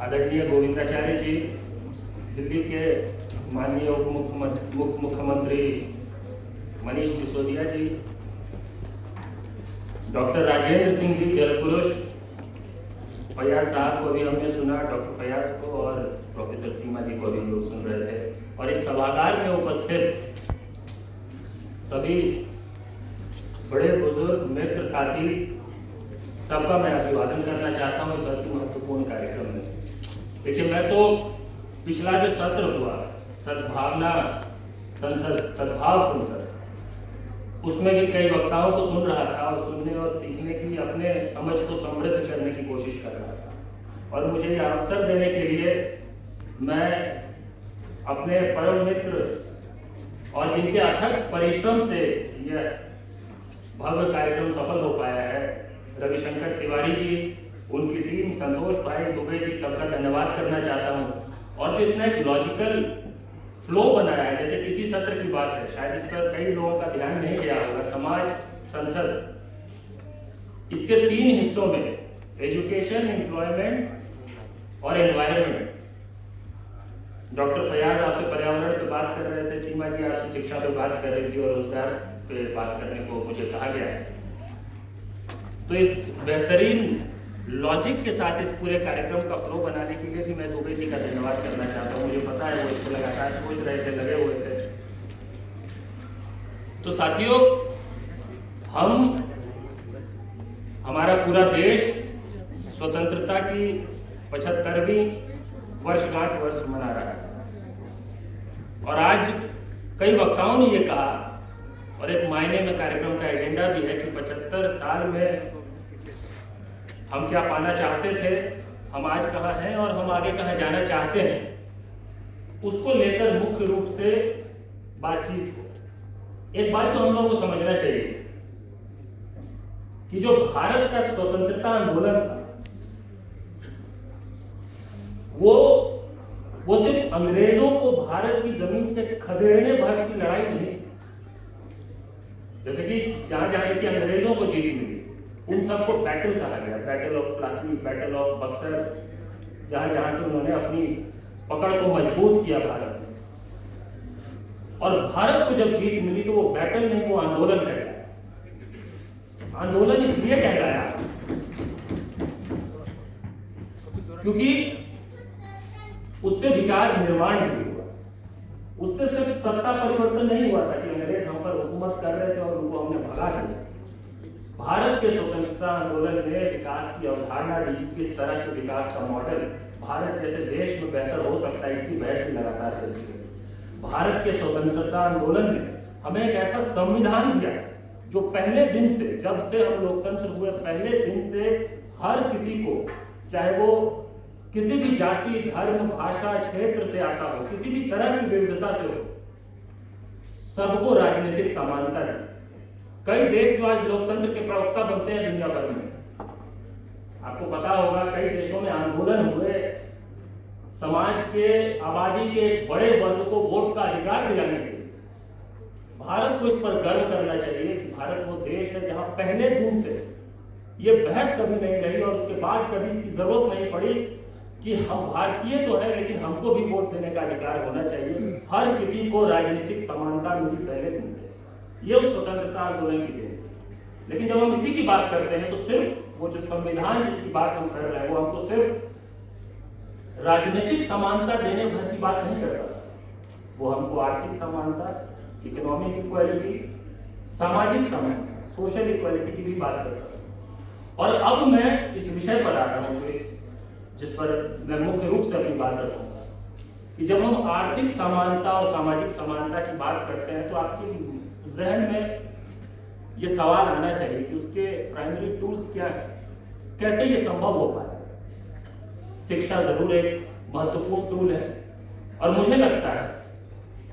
आदरणीय गोविंदाचार्य जी, दिल्ली के माननीय उप मुख्यमंत्री मनीष सिसोदिया जी, डॉक्टर राजेंद्र सिंह जी जलपुरुष, फयाज साहब को भी हमने सुना, डॉक्टर फयाज को, और प्रोफेसर सीमा जी को भी लोग सुन रहे थे, और इस सभागार में उपस्थित सभी बड़े बुजुर्ग मित्र साथी सबका मैं अभिवादन करना चाहता हूँ इस अति महत्वपूर्ण कार्यक्रम में। देखिए, मैं तो पिछला जो सत्र हुआ सद्भाव संसद, उसमें भी कई वक्ताओं को सुन रहा था और सुनने और सीखने की, अपने समझ को समृद्ध करने की कोशिश कर रहा था। और मुझे यह अवसर देने के लिए मैं अपने परम मित्र और जिनके अथक परिश्रम से यह भव्य कार्यक्रम सफल हो पाया है, रविशंकर तिवारी जी, उनकी टीम, संतोष भाई दुबे जी, सबका धन्यवाद करना चाहता हूँ। और जो इतना एक लॉजिकल फ्लो बनाया है, जैसे किसी सत्र की बात है, शायद इस पर कई लोगों का ध्यान नहीं गया होगा, समाज संसद, इसके 3 हिस्सों में एजुकेशन, एम्प्लॉयमेंट और एनवायरनमेंट। डॉक्टर फयाज आपसे पर्यावरण पे बात कर रहे थे, सीमा जी आपसे शिक्षा पे बात कर रही थी और रोजगार पे बात करने को मुझे कहा गया है। तो इस बेहतरीन लॉजिक के साथ इस पूरे कार्यक्रम का फ्लो बनाने के लिए भी मैं दुबे जी का धन्यवाद करना चाहता हूँ। मुझे पता है वो इसको लगातार सोच रहे थे, लगे हुए थे। तो साथियों, हमारा पूरा देश स्वतंत्रता की 75वीं वर्षगांठ मना रहा है, और आज कई वक्ताओं ने ये कहा, और एक मायने में कार्यक्रम का एजेंडा भी है, कि 75 साल में हम क्या पाना चाहते थे, हम आज कहाँ हैं और हम आगे कहाँ जाना चाहते हैं, उसको लेकर मुख्य रूप से बातचीत हो। एक बात तो हम लोगों को समझना चाहिए कि जो भारत का स्वतंत्रता आंदोलन था, वो सिर्फ अंग्रेजों को भारत की जमीन से खदेड़ने भर की लड़ाई नहीं थी। जैसे कि जहां जहां देखिए अंग्रेजों को जीत मिली, उन सबको बैटल कहा गया, battle of Plassey, battle of Buxar, जहां जहां से उन्होंने अपनी पकड़ को मजबूत किया भारत में। और भारत को जब जीत मिली तो वो बैटल नहीं, वो आंदोलन कहलाया। आंदोलन इसलिए कहलाया क्योंकि उससे विचार निर्माण भी हुआ, उससे सिर्फ सत्ता परिवर्तन नहीं हुआ था कि अंग्रेज हम पर हुकूमत कर रहे थे और उनको हमने भगा दिया। भारत के स्वतंत्रता आंदोलन ने विकास की अवधारणा दी, किस तरह के विकास का मॉडल भारत जैसे देश में बेहतर हो सकता है, इसकी बहस भी लगातार चलती है। भारत के स्वतंत्रता आंदोलन ने हमें एक ऐसा संविधान दिया जो पहले दिन से, जब से हम लोकतंत्र हुए पहले दिन से, हर किसी को, चाहे वो किसी भी जाति, धर्म, भाषा, क्षेत्र से आता हो, किसी भी तरह की विविधता से हो, सबको राजनीतिक समानता दी। कई देश जो आज लोकतंत्र के प्रवक्ता बनते हैं दुनिया भर में, आपको पता होगा कई देशों में आंदोलन हुए समाज के, आबादी के एक बड़े वर्ग को वोट का अधिकार दिलाने के लिए। भारत को इस पर गर्व करना चाहिए कि भारत वो देश है जहां पहले दिन से ये बहस कभी नहीं रही और उसके बाद कभी इसकी जरूरत नहीं पड़ी कि हम भारतीय तो है लेकिन हमको भी वोट देने का अधिकार होना चाहिए। हर किसी को राजनीतिक समानता मिली पहले दिन से, ये उस स्वतंत्रता आंदोलन की देन थी। लेकिन जब हम इसी की बात करते हैं तो सिर्फ वो जो संविधान जिसकी बात हम कर रहे हैं, वो हमको सिर्फ राजनीतिक समानता देने भर की बात नहीं करता, वो हमको आर्थिक समानता, इकोनॉमिक इक्वालिटी, सामाजिक समानता, सोशल इक्वालिटी की भी बात करता है। और अब मैं इस विषय पर आ रहा हूँ जिस पर मैं मुख्य रूप से अपनी बात रखूंगा, कि जब हम आर्थिक समानता और सामाजिक समानता की बात करते हैं तो आपके जहन में ये सवाल आना चाहिए कि उसके प्राइमरी टूल्स क्या है, कैसे ये संभव हो पाए। शिक्षा जरूर एक महत्वपूर्ण टूल है, और मुझे लगता है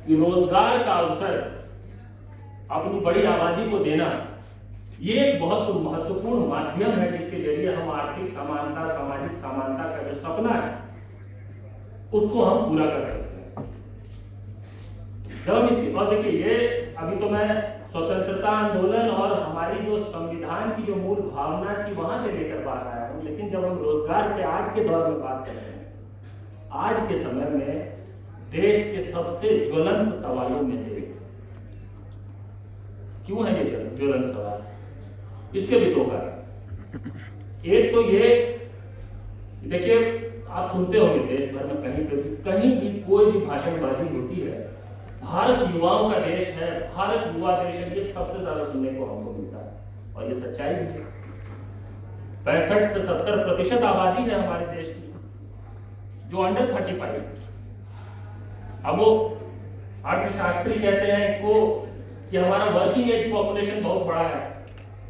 कि रोजगार का अवसर अपनी बड़ी आबादी को देना ये एक बहुत महत्वपूर्ण माध्यम है जिसके जरिए हम आर्थिक समानता, सामाजिक समानता का जो सपना है उसको हम पूरा कर सकते हैं। जब हम इसकी, और देखिए ये अभी तो मैं स्वतंत्रता आंदोलन और हमारी जो संविधान की जो मूल भावना थी वहां से लेकर बात आया हूं, लेकिन जब हम रोजगार के आज के दौर में बात कर रहे हैं आज के समय में देश के सबसे ज्वलंत सवालों में से एक। क्यों है ये ज्वलंत सवाल? इसके भी दो कारण। एक तो ये देखिए, आप सुनते होंगे देश भर में कहीं भी कोई भी भाषणबाजी होती है, भारत युवाओं का देश है, भारत युवा देश है, ये सबसे ज्यादा सुनने को हमको मिलता है। और ये सच्चाई है। 65 से 70% आबादी है हमारे देश की जो अंडर 35 है। अब वो अर्थशास्त्री कहते हैं इसको कि हमारा वर्किंग एज पॉपुलेशन बहुत बड़ा है,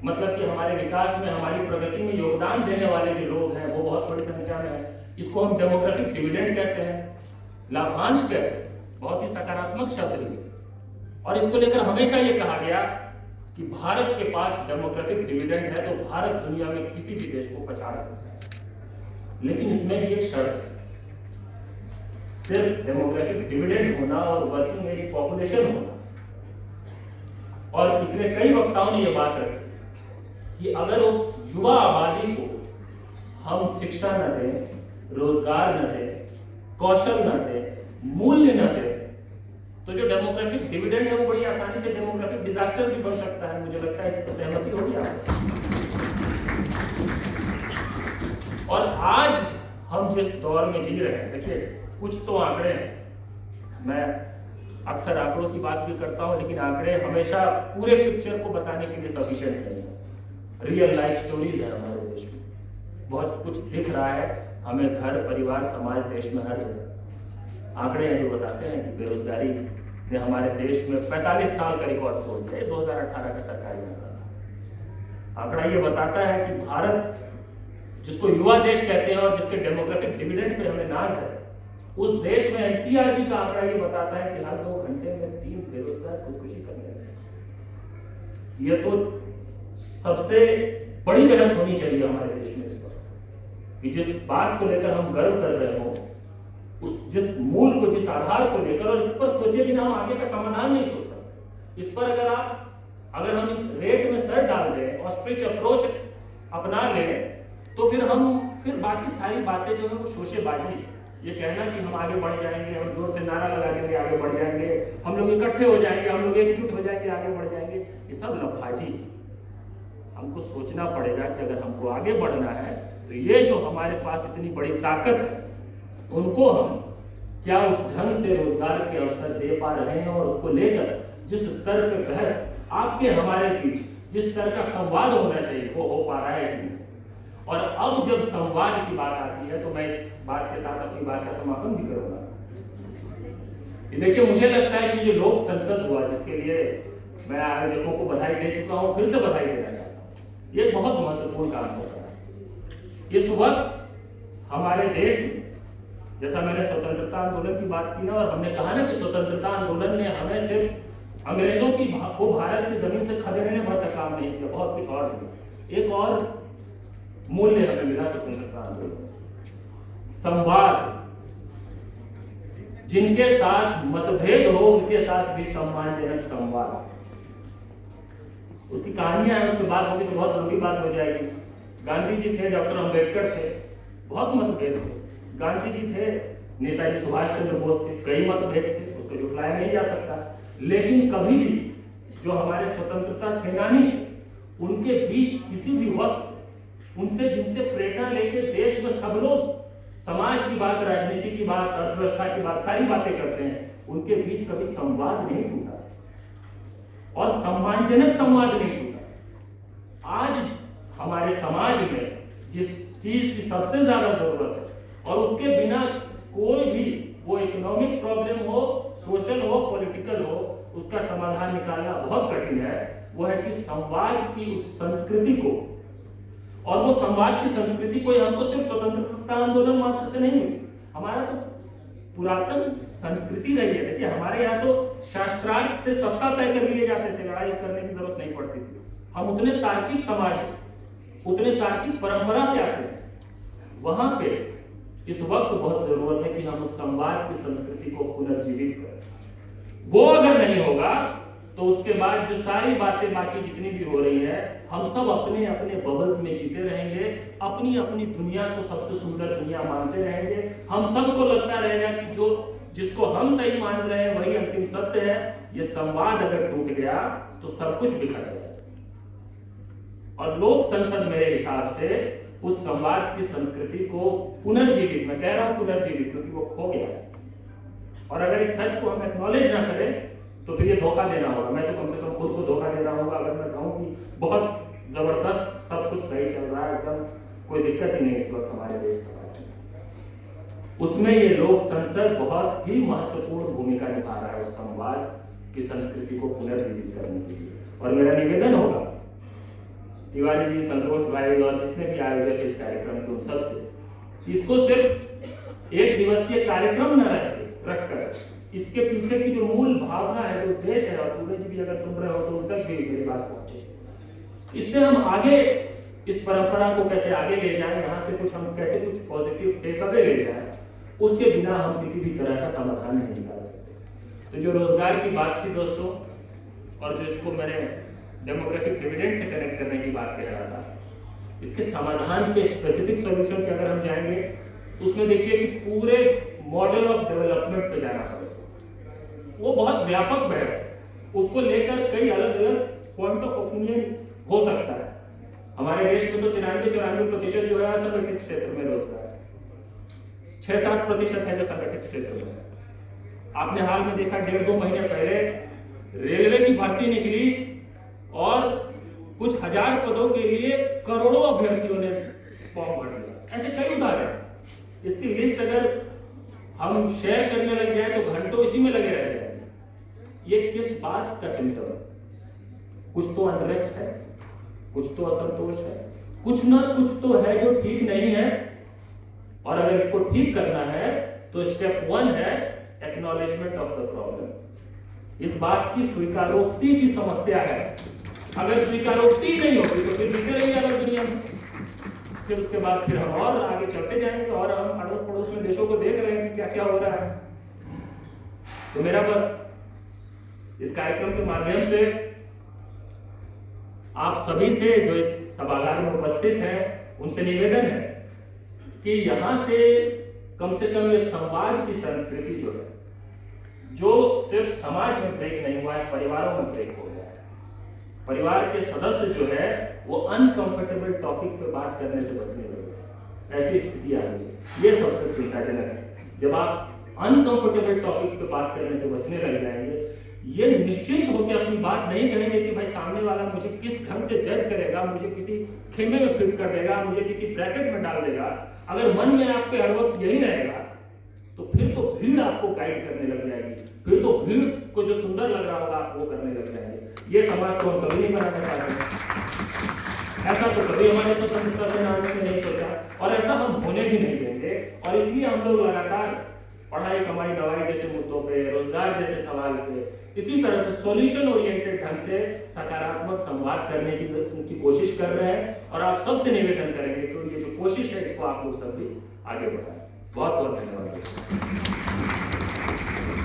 मतलब कि हमारे विकास में, हमारी प्रगति में योगदान देने वाले जो लोग हैं वो बहुत बड़ी संख्या में है। इसको हम डेमोग्राफिक डिविडेंड कहते हैं, लाभांश कहते हैं, बहुत ही सकारात्मक शब्द है। और इसको लेकर हमेशा ये कहा गया कि भारत के पास डेमोग्राफिक डिविडेंड है तो भारत दुनिया में किसी भी देश को पछाड़ सकता है। लेकिन इसमें भी एक शर्त है, सिर्फ डेमोग्राफिक डिविडेंड होना और वर्किंग एज पॉपुलेशन होना। और पिछले कई वक्ताओं ने यह बात रखी कि अगर उस युवा आबादी को हम शिक्षा न दें, रोजगार न दें, कौशल न दें, मूल्य न दें, तो जो डेमोग्राफिक डिविडेंड है वो बड़ी आसानी से डेमोग्राफिक डिजास्टर भी बन सकता है। मुझे लगता है इससे सहमति होगी आपको। और आज हम जिस दौर में जी रहे हैं, देखिए कुछ तो आंकड़े हैं, मैं अक्सर आंकड़ों की बात भी करता हूं, लेकिन आंकड़े हमेशा पूरे पिक्चर को बताने के लिए सफिशिएंट नहीं है। रियल लाइफ स्टोरीज है हमारे देश में, बहुत कुछ दिख रहा है हमें, घर, परिवार, समाज, देश में हर जगह आंकड़े हैं जो बताते हैं कि बेरोजगारी ने हमारे देश में 45 साल का रिकॉर्ड तोड़ दिया। 2018 का सरकारी आंकड़ा ये बताता है कि भारत, जिसको युवा देश कहते हैं और जिसके डेमोग्राफिक डिविडेंड पे हमें नाज है, उस देश में एनसीआरबी का आंकड़ा ये बताता है कि हर 2 घंटे में 3 बेरोजगार खुदकुशी करने लगे। ये तो सबसे बड़ी बहस होनी चाहिए हमारे देश में इस वक्त, कि जिस बात को लेकर हम गर्व कर रहे हो, उस जिस मूल को, जिस आधार को लेकर, और इस पर सोचे बिना हम आगे का समाधान नहीं सोच सकते। इस पर अगर हम इस रेत में सर डाल दें, ऑस्ट्रिच अप्रोच अपना लें, तो फिर बाकी सारी बातें जो है वो शोशेबाजी। ये कहना कि हम आगे बढ़ जाएंगे, हम जोर से नारा लगा देंगे आगे बढ़ जाएंगे, हम लोग इकट्ठे हो जाएंगे, हम लोग एकजुट हो जाएंगे आगे बढ़ जाएंगे, ये सब लफाजी। हमको सोचना पड़ेगा कि अगर हमको आगे बढ़ना है तो ये जो हमारे पास इतनी बड़ी ताकत है, उनको हम क्या उस ढंग से रोजगार के अवसर दे पा रहे हैं, और उसको लेकर जिस स्तर पे बहस आपके हमारे बीच, जिस तरह का संवाद होना चाहिए, वो हो पा रहा है कि नहीं। और अब जब संवाद की बात आती है तो मैं इस बात के साथ अपनी बात का समापन भी करूंगा। देखिए, मुझे लगता है कि जो लोक संसद हुआ, जिसके लिए मैं आयोजकों को बधाई दे चुका हूं, फिर से बधाई देना चाहता हूं, ये बहुत महत्वपूर्ण काम हो रहा है। इस वक्त हमारे देश में, जैसा मैंने स्वतंत्रता आंदोलन की बात की ना, और हमने कहा ना कि स्वतंत्रता आंदोलन ने हमें सिर्फ अंग्रेजों को भारत की जमीन से खदेड़ने भर का काम नहीं किया, बहुत कुछ और किया। एक और मूल्य हमें मिला स्वतंत्रता आंदोलन, संवाद। जिनके साथ मतभेद हो उनके साथ भी सम्मानजनक संवाद। उसकी कहानियां हैं, उसकी बात होगी तो बहुत लंबी बात हो जाएगी। गांधी जी थे, डॉक्टर अंबेडकर थे, बहुत मतभेद थे। गांधी जी थे, नेताजी सुभाष चंद्र बोस थे, कई मतभेद थे, उसको झुठलाया नहीं जा सकता। लेकिन कभी भी जो हमारे स्वतंत्रता सेनानी थे, उनके बीच किसी भी वक्त उनसे जिनसे प्रेरणा लेके देश में सब लोग समाज की बात, राजनीति की बात, अर्थव्यवस्था की बात, सारी बातें करते हैं, उनके बीच कभी संवाद नहीं टूटा और सम्मानजनक संवाद नहीं टूटा। आज हमारे समाज में जिस चीज की सबसे ज्यादा जरूरत है, और उसके बिना कोई भी, वो इकोनॉमिक प्रॉब्लम हो, सोशल हो, पॉलिटिकल हो, उसका समाधान निकालना बहुत कठिन है, वो है कि संवाद की उस संस्कृति को, और वो संवाद की संस्कृति को हमको सिर्फ स्वतंत्रता आंदोलन मात्र से नहीं मिली, हमारा तो पुरातन संस्कृति रही है। देखिए, हमारे यहाँ तो शास्त्रार्थ से सत्ता तय कर लिए जाते थे, लड़ाई करने की जरूरत नहीं पड़ती थी। हम उतने तार्किक समाज, उतने तार्किक परंपरा से आते हैं। वहां पे इस वक्त बहुत जरूरत है कि हम उस संवाद की संस्कृति को पुनर्जीवित करें। वो अगर नहीं होगा तो उसके बाद जो सारी बातें बाकी जितनी भी हो रही है, हम सब अपने अपने बबल्स में जीते रहेंगे, अपनी अपनी दुनिया को सबसे सुंदर दुनिया मानते रहेंगे। हम सबको लगता रहेगा कि जो जिसको हम सही मान रहे हैं वही अंतिम सत्य है। ये संवाद अगर टूट गया तो सब कुछ बिखर जाएगा। और लोक संसद मेरे हिसाब से उस संवाद की संस्कृति को पुनर्जीवित, मैं कह रहा हूं पुनर्जीवित, क्योंकि वो खो गया है। और अगर इस सच को हम एक्नॉलेज ना करें तो फिर ये धोखा देना होगा। मैं तो कम से कम खुद को धोखा देना होगा अगर मैं कहूँ कि बहुत जबरदस्त सब कुछ सही चल रहा है, एकदम कोई दिक्कत ही नहीं इस वक्त हमारे देश समाज में। उसमें ये लोक संसद बहुत ही महत्वपूर्ण भूमिका निभा रहा है उस संवाद की संस्कृति को पुनर्जीवित करने के लिए। और मेरा निवेदन होगा तिवारी जी, संतोष भाई और जितने भी आयोजक इस कार्यक्रम के, उन सब से इसको सिर्फ एक दिवसीय कार्यक्रम न रखकर इसके पीछे की जो मूल भावना है, जो उद्देश्य है, और सूरज जी भी अगर सुन रहे हो तो उन तक भी मेरी बात पहुंचे। इससे हम आगे इस परंपरा को कैसे आगे ले जाएं, यहाँ से कुछ हम कैसे कुछ पॉजिटिव टेक अवे ले जाएं, उसके बिना हम किसी भी तरह का समाधान नहीं निकाल सकते। तो जो रोजगार की बात थी दोस्तों, और जो इसको मैंने डेमोग्राफिक डिविडेंड से कनेक्ट करने की बात कह रहा था, इसके समाधान पे स्पेसिफिक सॉल्यूशन पे अगर हम जाएंगे तो उसमें देखिए कि पूरे मॉडल ऑफ डेवलपमेंट पे जाना पड़ेगा। वो बहुत व्यापक बहस है, उसको लेकर कई अलग अलग पॉइंट ऑफ ओपिनियन हो सकता है। हमारे देश में तो 93-94% जो है असंगठित क्षेत्र में रोजगार है, 6-7% है जो संगठित क्षेत्र में है। आपने हाल में देखा 1.5-2 महीने पहले रेलवे की भर्ती निकली और कुछ हजार पदों के लिए करोड़ों अभ्यर्थियों ने फॉर्म भर दिया। ऐसे कई उदाहरण, इसकी लिस्ट अगर हम शेयर करने लग जाए तो घंटों इसी में लगे रह जाएंगे। ये किस बात का सिम्टम है? कुछ तो अनरेस्ट है, कुछ तो असंतोष है, कुछ ना कुछ तो है जो ठीक नहीं है। और अगर इसको ठीक करना है तो स्टेप 1 है एक्नॉलेजमेंट ऑफ द प्रॉब्लम। इस बात की स्वीकारोक्ति की समस्या है। अगर स्वीकारोक्ति नहीं होगी तो फिर निकल रहेगी अलग दुनिया में। फिर उसके बाद फिर हम और आगे चलते जाएंगे और हम अड़ोस पड़ोस में देशों को देख रहे हैं कि क्या क्या हो रहा है। तो मेरा बस इस कार्यक्रम के माध्यम से आप सभी से जो इस सभागार में उपस्थित हैं उनसे निवेदन है कि यहां से कम ये संवाद की संस्कृति जो है, जो सिर्फ समाज में ब्रेक नहीं हुआ है, परिवारों में ब्रेक हो गया है। परिवार के सदस्य जो है वो अनकंफर्टेबल टॉपिक पे बात करने से बचने लगे, ऐसी स्थिति आ गई है। ये सबसे चिंताजनक है। जब आप अनकंफर्टेबल टॉपिक पे बात करने से बचने लग जाएंगे, ये निश्चित होकर अपनी बात नहीं कहेंगे कि भाई सामने वाला मुझे किस ढंग से जज करेगा, मुझे किसी खेमे में फिट कर देगा, मुझे किसी ब्रैकेट में डाल देगा। अगर मन में आपके हर वक्त यही रहेगा तो फिर तो भीड़ आपको गाइड करने लग जाएगी, फिर तो भीड़ को जो सुंदर लग रहा होगा आप वो करने लग जाएंगे। ये समाज को हम कभी नहीं बनाना चाहते। ऐसा तो कभी हमारे स्वतंत्रता सेनानियों ने नहीं सोचा और ऐसा हम होने भी नहीं देंगे। और इसलिए हम लोग लगातार पढ़ाई, कमाई, दवाई जैसे मुद्दों पे, रोजगार जैसे सवाल पे इसी तरह से सॉल्यूशन ओरिएंटेड ढंग से सकारात्मक संवाद करने की कोशिश कर रहे हैं। और आप सबसे निवेदन करेंगे कि ये जो कोशिश है इसको आप लोग सब भी आगे बढ़ाएं। बहुत बहुत धन्यवाद।